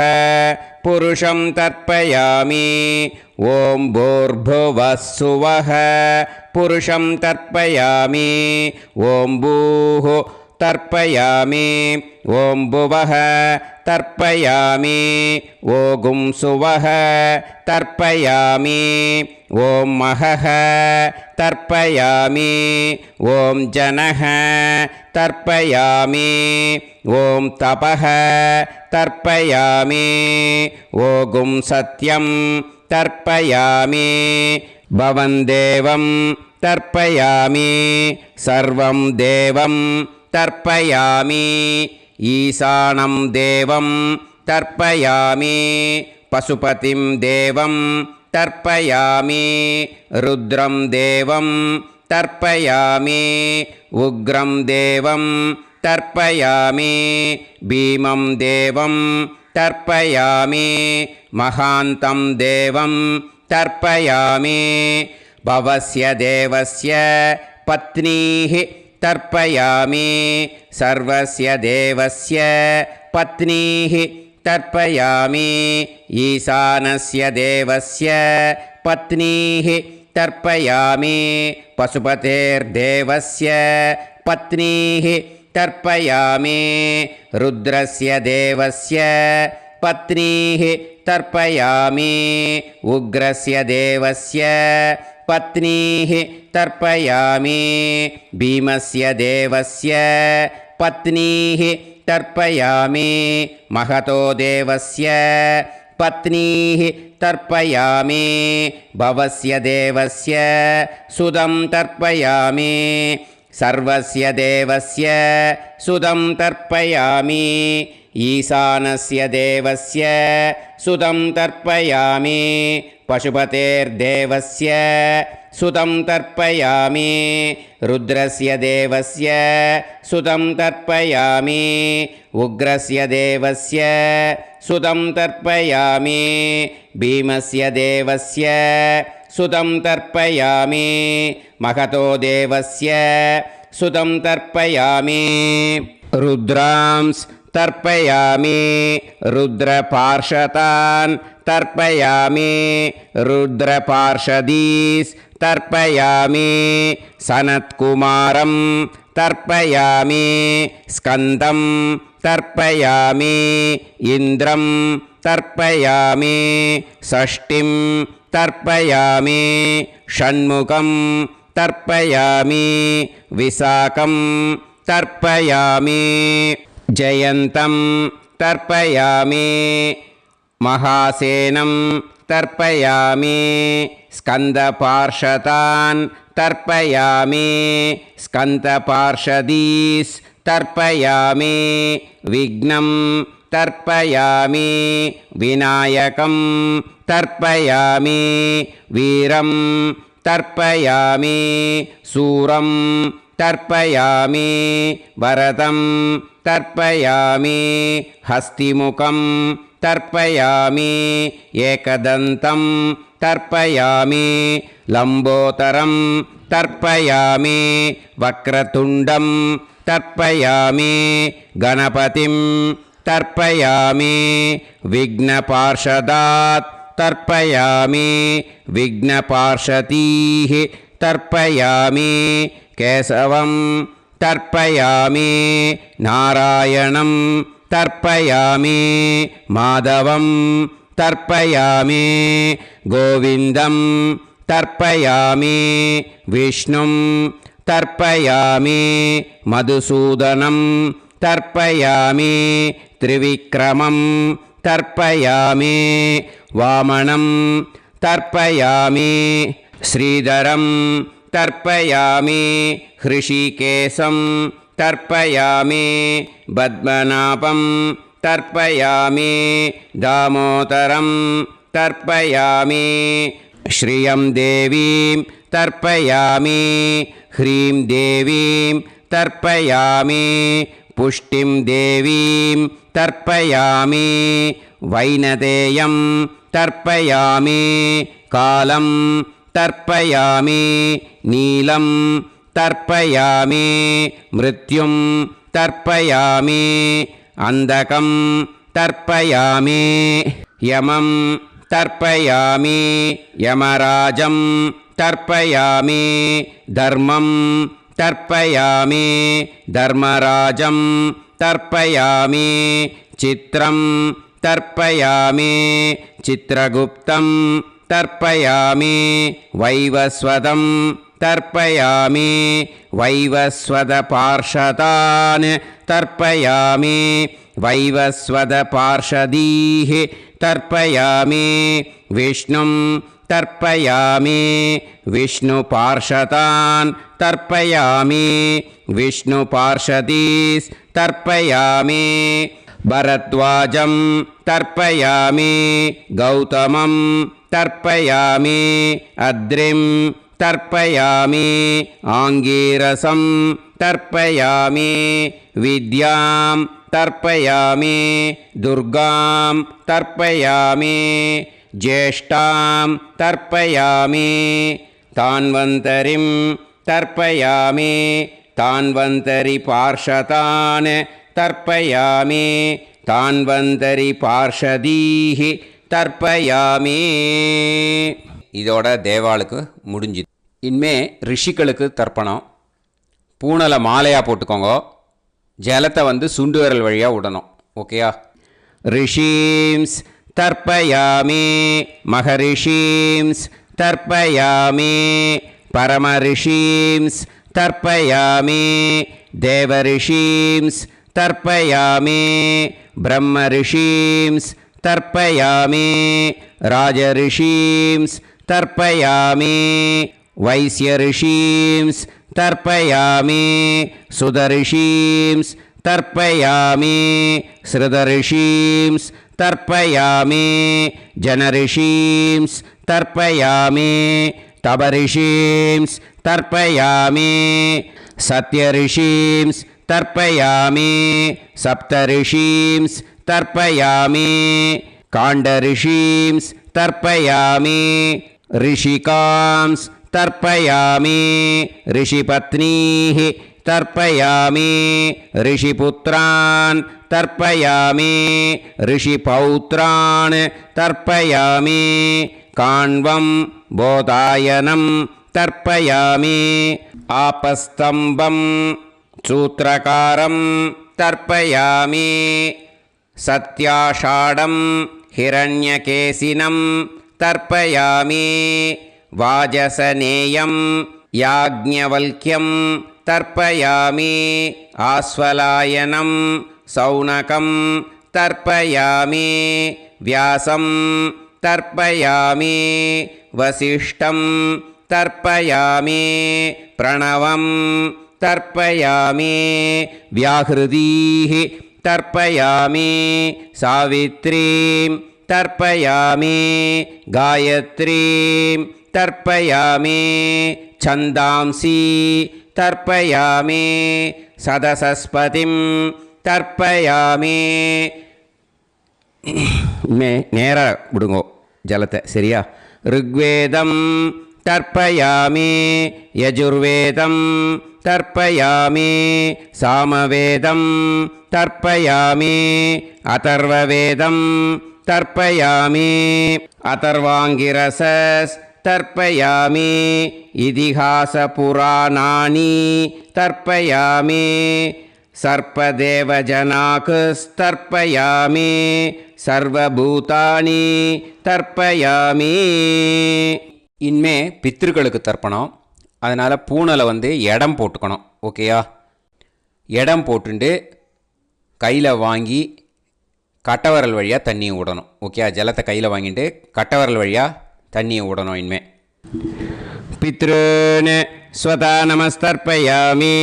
पुरुषं तर्पयामि ॐ भूर्भुवः सुवः पुरुषं तर्पयामि ॐ भूः तर्पयामि ॐ भुवः तर्पयामि ॐ सुवः तर्पयामि ॐ महः तर्पयामि ॐ जनः तर्पयामि ॐ तपः तर्पयामि ॐ सत्यं तर्पयामि भवन् देवं तर्पयामि सर्वं देवं तर्पयामि ईशानं देवं तर्पयामि पशुपतिं देवं तर्पयामि रुद्रं देवं तर्पयामि उग्रं देवं तर्पयामि भीमं देवं तर्पयामि महान्तं देवं तर्पयामि भवस्य देवस्य पत्नीः तर्पयामि सर्वस्य देवस्य पत्नीः तर्पयामि ईशानस्य देवस्य पत्नीः तर्पयामि पशुपतेर्देवस्य पत्नीः तर्पयामि रुद्रस्य देवस्य पत्नीः तर्पयामि उग्रस्य देवस्य पत्नीः तर्पयामि भीमस्य देवस्य पत्नीः तर्पयामि महतो देवस्य पत्नीः तर्पयामि भवस्य देवस्य सुदं तर्पयामि सर्वस्य देवस्य सुदं तर्पयामि ईशानस्य देवस्य सुदं तर्पयामि पशुपतेर्देवस्य सुतं तर्पयामि रुद्रस्य देवस्य सुतं तर्पयामि उग्रस्य देवस्य सुतं तर्पयामि भीमस्य देवस्य सुतं तर्पयामि महतो देवस्य सुतं तर्पयामि रुद्रांस् तर्पयामि रुद्रपार्षदान् तर्पयामि रुद्रपार्षदीस् तर्पयामि सनत्कुमारं तर्पयामि स्कन्दं तर्पयामि इन्द्रं तर्पयामि षष्टिं तर्पयामि षण्मुखं तर्पयामि विशाखं तर्पयामि जयन्तं तर्पयामि महासेनं तर्पयामि स्कन्दपार्षदान् तर्पयामि स्कन्दपार्षदीस् तर्पयामि विघ्नं तर्पयामि विनायकं तर्पयामि वीरं तर्पयामि सूरं तर्पयामि वरदं तर्पयामि हस्तिमुखं तर्पयामि एकदन्तं तर्पयामि लम्बोदरं तर्पयामि वक्रतुण्डं तर्पयामि गणपतिं तर्पयामि विघ्नपार्षदात् तर्पयामि विघ्नपार्षदीः तर्पयामि केशवं तर्पयामि नारायणं तर्पयामि माधवं तर्पयामि गोविन्दं तर्पयामि विष्णुं तर्पयामि मधुसूदनं तर्पयामि त्रिविक्रमं तर्पयामि वामनं तर्पयामि श्रीधरं तर्पयामि हृषिकेशं तर्पयामि पद्मनाभं तर्पयामि दामोदरं तर्पयामि श्रियं देवीं तर्पयामि ह्रीं देवीं तर्पयामि पुष्टिं देवीं तर्पयामि वैनतेयं तर्पयामि कालं तर्पयामि नीलं तर्पयामि मृत्युं तर्पयामि अन्धकं तर्पयामि यमं तर्पयामि यमराजं तर्पयामि धर्मं तर्पयामि धर्मराजं तर्पयामि चित्रं तर्पयामि चित्रगुप्तं तर्पयामि वैवस्वतं तर्पयामि वैवस्वतपार्षदान् तर्पयामि वैवस्वतपार्षदीः तर्पयामि विष्णुं तर्पयामि विष्णुपार्षदान् तर्पयामि विष्णुपार्षदीस् तर्पयामि भरद्वाजं तर्पयामि गौतमं तर्पयामि अद्रिं तर्पयामि आङ्गीरसं तर्पयामि विद्यां तर्पयामि दुर्गां तर्पयामि ज्येष्ठां तर्पयामि तान्वन्तरिं तर्पयामि तान्वन्तरिपार्षदान् तर्पयामि तान्वन्तरिपार्षदीः தர்ப்பயாமி. இதோட தேவாளுக்கு முடிஞ்சுது. இனிமே ரிஷிகளுக்கு தர்ப்பணம். பூனலை மாலையாக போட்டுக்கோங்க. ஜலத்தை சுண்டு விரல் வழியாக விடணும். ஓகேயா? ரிஷீம்ஸ் தர்ப்பயாமி மகரிஷீம்ஸ் தர்ப்பயாமி பரமரிஷீம்ஸ் தர்ப்பயாமி தேவரிஷீம்ஸ் தர்ப்பயாமி பிரம்மரிஷீம்ஸ் तर्पयामि राजऋषींस् तर्पयामि वैश्यऋषींस् तर्पयामि सुदऋषींस् तर्पयामि श्रुतऋषींस् तर्पयामि जनऋषींस् तर्पयामि तपऋषींस् तर्पयामि सत्यऋषींस् तर्पयामि सप्तऋषींस् तर्पयामि काण्डऋषींस् तर्पयामि ऋषिकांस् तर्पयामि ऋषिपत्नीः तर्पयामि ऋषिपुत्रान् तर्पयामि ऋषिपौत्रान् तर्पयामि काण्वं बोधायनं तर्पयामि आपस्तम्भं सूत्रकारं तर्पयामि सत्याषाढं हिरण्यकेशिनं तर्पयामि वाजसनेयं याज्ञवल्क्यं तर्पयामि आस्वलायनं सौनकं तर्पयामि व्यासं तर्पयामि वसिष्ठं तर्पयामि प्रणवं तर्पयामि व्याहृतीः तर्पयामि सावित्रीं तर्पयामि गायत्रीं तर्पयामि छन्दांसि तर्पयामि सदसस्पतिं तर्पयामि நேராக விடுங்கோ ஜலத்தை சரியா ऋग्वेदं तर्पयामि यजुर्वेदं तर्पयामि सामवेदं तर्पयामि अथर्ववेदं तर्पयामि अथर्वाङ्गिरसस् तर्पयामि इतिहासपुराणानि तर्पयामि सर्पदेवजनाकस्तर्पयामि सर्वभूतानि तर्पयामि இனிமே பித்திருக்களுக்கு தர்ப்பணம். அதனால் பூனலை இடம் போட்டுக்கணும். ஓகேயா? இடம் போட்டுண்டு கையில் வாங்கி கட்டவரல் வழியாக தண்ணியை விடணும். ஓகேயா? ஜலத்தை கையில் வாங்கிட்டு கட்டவரல் வழியாக தண்ணியை விடணும். இனிமே पितॄन् स्वता नमस्तर्पयामि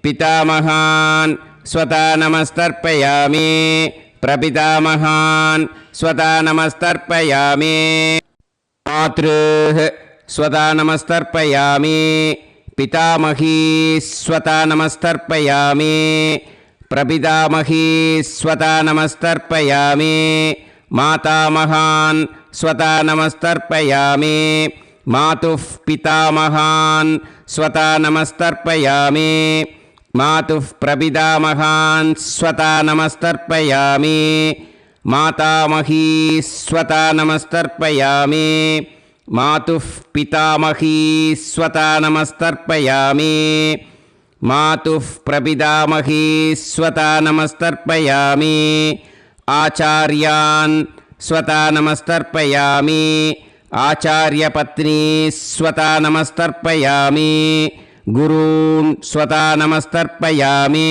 पितामहान् स्वता नमस्तर्पयामि प्रपितामहान् स्वता नमस्तर्पयामि मातृः स्वता नमस्तर्पयामि पितामही स्वता नमस्तर्पयामि प्रपितामही स्वता नमस्तर्पयामि मातामहान् स्वता नमस्तर्पयामि मातुः पितामहान् स्वता नमस्तर्पयामि मातुः प्रपितामहान् स्वता नमस्तर्पयामि मातामही स्वता नमस्तर्पयामि मातुः पितामही स्वता नमस्तर्पयामि मातुः प्रपितामही स्वता नमस्तर्पयामि आचार्यान् स्वता नमस्तर्पयामि आचार्यपत्नी स्वता नमस्तर्पयामि गुरून् स्वता नमस्तर्पयामि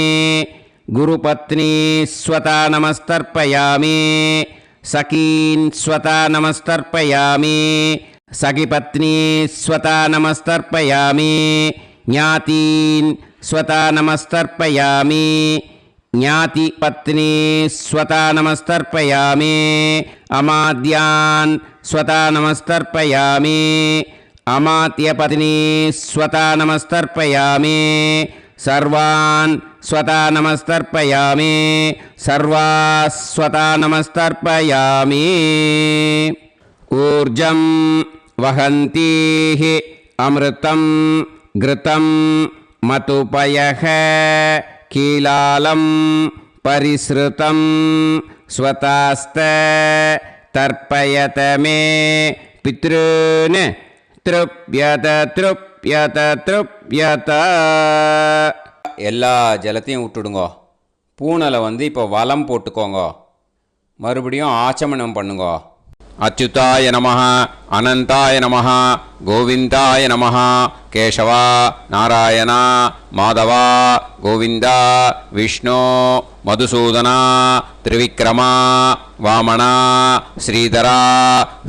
गुरुपत्नी स्वता नमस्तर्पयामि सखीन् स्वता नमस्तर्पयामि सखिपत्नी स्वता नमस्तर्पयामि ज्ञातीन् स्वता नमस्तर्पयामि ज्ञातिपत्नी स्वता नमस्तर्पयामि अमाद्यान् स्वता नमस्तर्पयामि अमात्यपत्नी स्वता नमस्तर्पयामि सर्वान् स्वता नमस्तर्पयामि सर्वाः स्वता नमस्तर्पयामि ऊर्जं वहन्तीः अमृतं घृतं मतुपयः कीलालं परिसृतं स्वतास्त तर्पयत मे पितॄन् तृप्यत तृप्यत तृप्यत எல்லா ஜலத்தையும் விட்டுடுங்கோ. பூனலை இப்போ வலம் போட்டுக்கோங்க. மறுபடியும் ஆச்சமனம் பண்ணுங்கோ. அச்சுதாய நமஹ அனந்தாய நமஹ கோவிந்தாய நமஹ கேசவா நாராயணா மாதவா கோவிந்தா விஷ்ணு மதுசூதனா திரிவிக்ரமா வாமனா ஸ்ரீதரா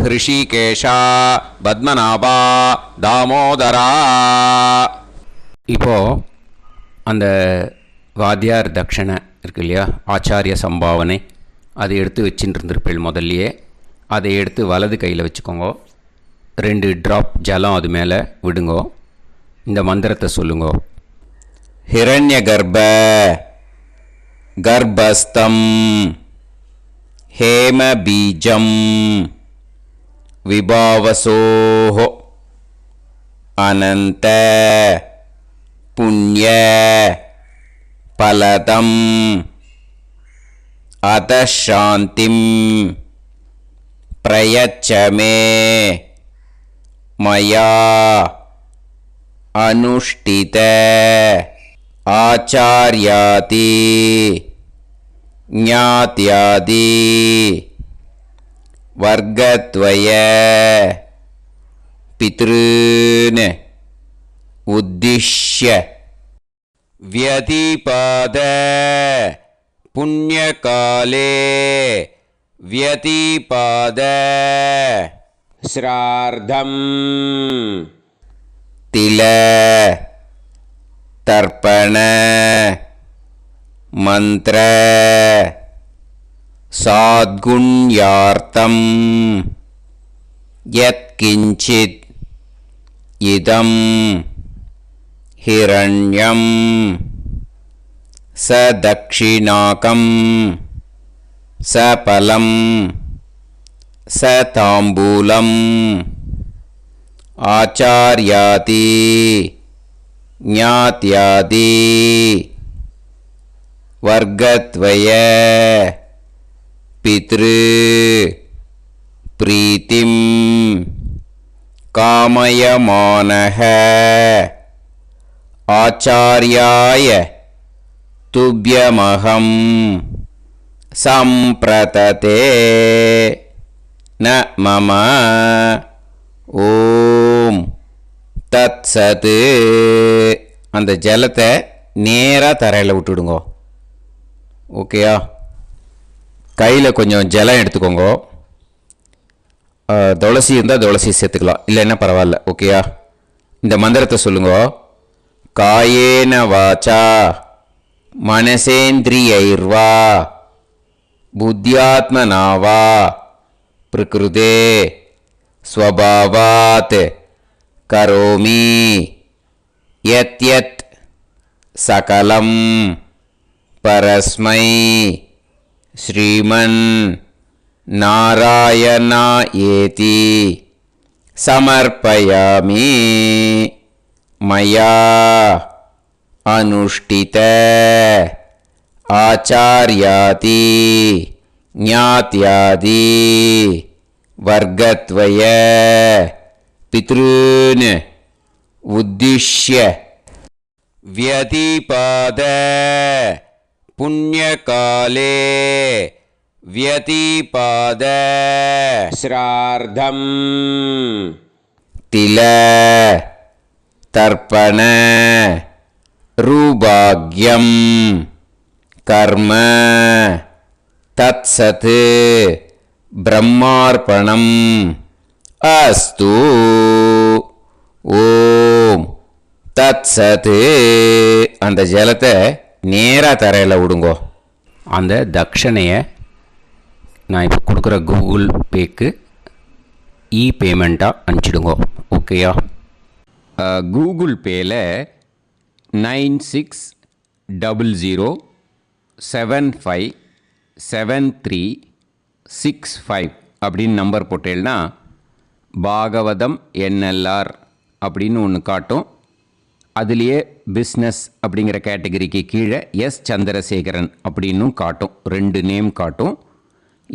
ஹிருஷிகேஷா பத்மநாபா தாமோதரா. இப்போது அந்த வாத்தியார் தட்சணை இருக்கு இல்லையா, ஆச்சாரிய சம்பாவனை, அதை எடுத்து வச்சுட்டு இருந்திருப்பேள் முதல்லையே. அதை எடுத்து வலது கையில் வச்சுக்கோங்க. 2 ட்ராப் ஜலம் அது மேலே விடுங்கோ. இந்த மந்திரத்தை சொல்லுங்கோ. हिरण्यगर्भ गर्भस्थं हेमबीजं विभावसोः अनन्त पुण्य फलदम् अतः शान्तिं प्रयच्छ मे मया अनुष्ठित आचार्यादि ज्ञात्यादि वर्गद्वय पितॄन् उद्दिश्य व्यतिपाद पुण्यकाले व्यतिपाद श्रार्धं तिल तर्पण मंत्र साद्गुण्यार्थं यत्किंचित् इदं हिरण्यं स दक्षिणाकं स फलं स ताम्बूलम् आचार्यादि ज्ञात्यादि वर्गद्वय पितृ प्रीतिं कामयमानः आचार्याय तुभ्यमहं सम्प्रतते न मम ஓம் தத் சத். அந்த ஜலத்தை நேராக தரையில் விட்டுடுங்க. ஓகேயா? கையில் கொஞ்சம் ஜலம் எடுத்துக்கோங்க. துளசி இருந்தால் துளசி சேர்த்துக்கலாம், இல்லைன்னா பரவாயில்ல. ஓகேயா? இந்த மந்திரத்தை சொல்லுங்க. காயேன வாச்சா மனசேந்திரியைர்வா புத்தியாத்மனாவா பிரகிருதே स्वभावात् करोमि यत् यत् सकलं परस्मै श्रीमन् नारायणायेति समर्पयामि. मया अनुष्ठित आचार्यादि ज्ञात्यादि वर्गद्वय पितॄन् उद्दिश्य व्यतिपाद पुण्यकाले व्यतिपाद श्रार्धं तिल तर्पण रूभाग्यं कर्म तत्सत् ब्रह्मार्पणम् अस्तु. ஓம் தத் சத். அந்த ஜலத்தை நேராக தரையில் விடுங்கோ. அந்த தட்சணையை நான் இப்போ கொடுக்குற கூகுள் பேக்கு பேமெண்ட்டாக அனுப்பிச்சிடுங்கோ. ஓகேயா? கூகுள் பேயில் 9600757365 அப்படின்னு நம்பர் போட்டேன்னா பாகவதம் என்எல்ஆர் அப்படின்னு ஒன்று காட்டும். அதுலேயே பிஸ்னஸ் அப்படிங்கிற கேட்டகரிக்கு கீழே எஸ் சந்திரசேகரன் அப்படின்னும் காட்டும். 2 நேம் காட்டும்.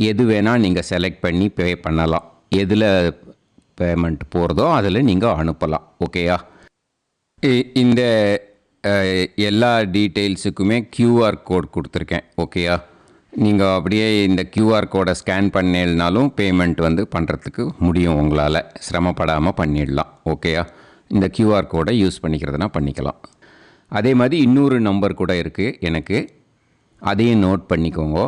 எது வேணால் நீங்கள் செலக்ட் பண்ணி பே பண்ணலாம். எதில் பேமெண்ட் போகிறதோ அதில் நீங்கள் அனுப்பலாம். ஓகேயா? இந்த எல்லா டீட்டெயில்ஸுக்குமே QR கோட் கொடுத்துருக்கேன். ஓகேயா? நீங்கள் அப்படியே இந்த QR கோடை ஸ்கேன் பண்ணினாலும் பேமெண்ட் பண்ணுறதுக்கு முடியும். உங்களால் சிரமப்படாமல் பண்ணிடலாம். ஓகேயா? இந்த QR கோடை யூஸ் பண்ணிக்கிறதுனா பண்ணிக்கலாம். அதே மாதிரி இன்னொரு நம்பர் கூட இருக்குது எனக்கு, அதையும் நோட் பண்ணிக்கோங்க.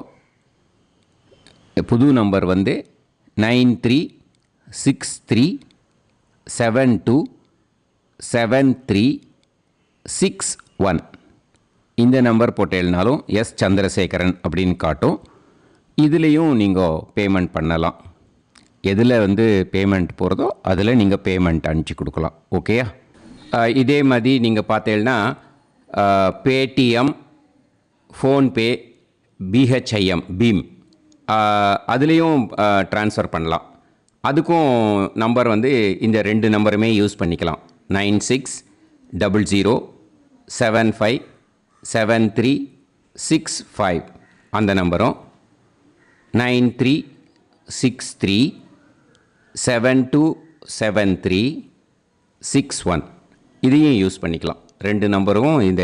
புது நம்பர் 9363727361. இந்த நம்பர் போட்டேல்னாலும் எஸ் சந்திரசேகரன் அப்படின்னு காட்டும். இதுலேயும் நீங்கள் பேமெண்ட் பண்ணலாம். எதில் வந்து பேமெண்ட் போகிறதோ அதில் நீங்கள் பேமெண்ட் அனுப்பிச்சி கொடுக்கலாம். ஓகேயா? இதே மாதிரி நீங்கள் பார்த்தீங்கன்னா பேடிஎம், ஃபோன்பே, பிஹெச்ஐஎம், பீம் அதுலேயும் ட்ரான்ஸ்ஃபர் பண்ணலாம். அதுக்கும் நம்பர் வந்து இந்த 2 நம்பருமே யூஸ் பண்ணிக்கலாம். 9600757365 அந்த நம்பரும் 9363727361 இதையும் யூஸ் பண்ணிக்கலாம். 2 நம்பரும் இந்த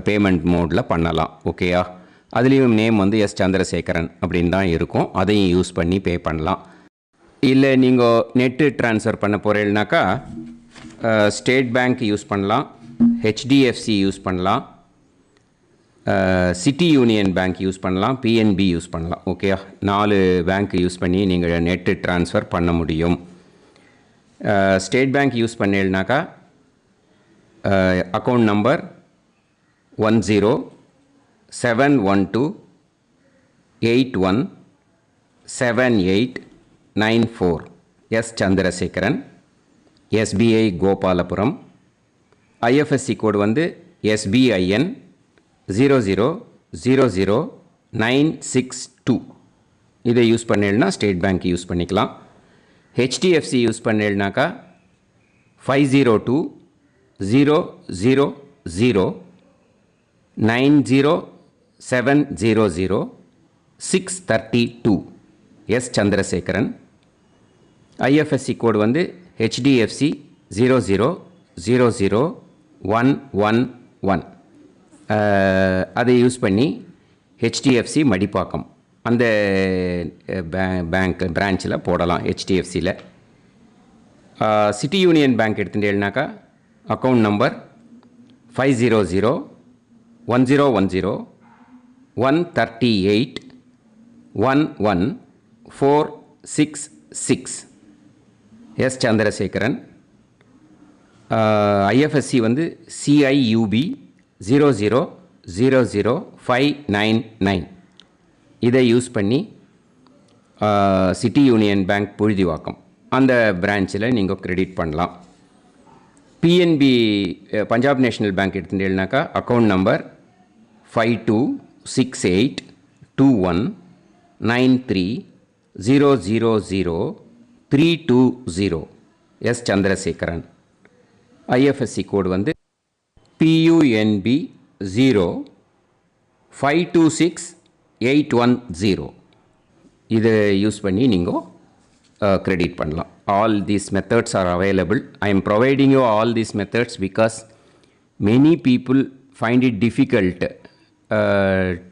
பேமெண்ட் மோடில் பண்ணலாம். ஓகேயா? அதுலேயும் நேம் வந்து எஸ் சந்திரசேகரன் அப்படின்னு தான் இருக்கும். அதையும் யூஸ் பண்ணி பே பண்ணலாம். இல்லை நீங்கள் நெட்டு ட்ரான்ஸ்ஃபர் பண்ண போகிறீங்கனாக்கா ஸ்டேட் பேங்க் யூஸ் பண்ணலாம், ஹெச்டிஎஃப்சி யூஸ் பண்ணலாம், சிட்டி யூனியன் பேங்க் யூஸ் பண்ணலாம், பிஎன்பி யூஸ் பண்ணலாம். ஓகேயா? 4 பேங்க் யூஸ் பண்ணி நீங்கள் நெட்டு ட்ரான்ஸ்ஃபர் பண்ண முடியும். ஸ்டேட் பேங்க் யூஸ் பண்ணீங்கனாக்கா account number 1071281789 S Chandrasekaran, SBI Gopalapuram. IFSC code வந்து SBIN 0000962. இதை யூஸ் பண்ணீங்கன்னா ஸ்டேட் பேங்க் யூஸ் பண்ணிக்கலாம். ஹெச்டிஎஃப்சி யூஸ் பண்ணீங்கனாக்கா 5020090700 எஸ் சந்திரசேகரன். ஐஎஃப்எஸ்சி கோடு வந்து HDFC 0000111. அதை யூஸ் பண்ணி HDFC மடிப்பாக்கம் அந்த பேங்க் பிரான்ச்சில் போடலாம். HDFCயில் சிட்டி யூனியன் பேங்க் எடுத்துட்டேன்னாக்கா account number 500101381146 S Chandrasekaran. IFSC வந்து CIUB 0000599. இதை யூஸ் பண்ணி சிட்டி யூனியன் பேங்க் புழுதிவாக்கம் அந்த பிரான்ச்சில் நீங்கள் கிரெடிட் பண்ணலாம். பிஎன்பி பஞ்சாப் நேஷ்னல் பேங்க் எடுத்துட்டேன்னாக்கா account number 52682193000320 S Chandrasekaran. IFSC code வந்து PUNB 0526810. இதை யூஸ் பண்ணி நீங்கள் கிரெடிட் பண்ணலாம். All these methods are available. I am providing you all these methods because many people find it difficult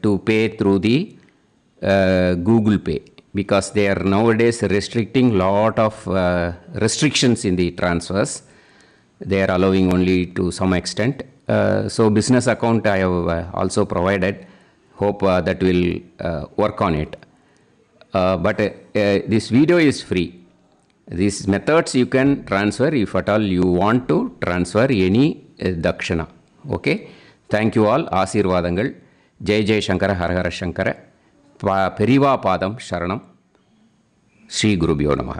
to pay through the Google Pay because they are nowadays restricting lot of restrictions in the transfers. They are allowing only to some extent. So business account I have also provided. Hope that will work on it. But this video is free. These methods you can transfer if at all you want to transfer any dakshana. Okay. Thank you all. ஆசீர்வாதங்கள். ஜெய் ஜெய் சங்கர ஹரஹர சங்கர. பெரிவா பாதம் சரணம். ஸ்ரீ குருபியோ நமः.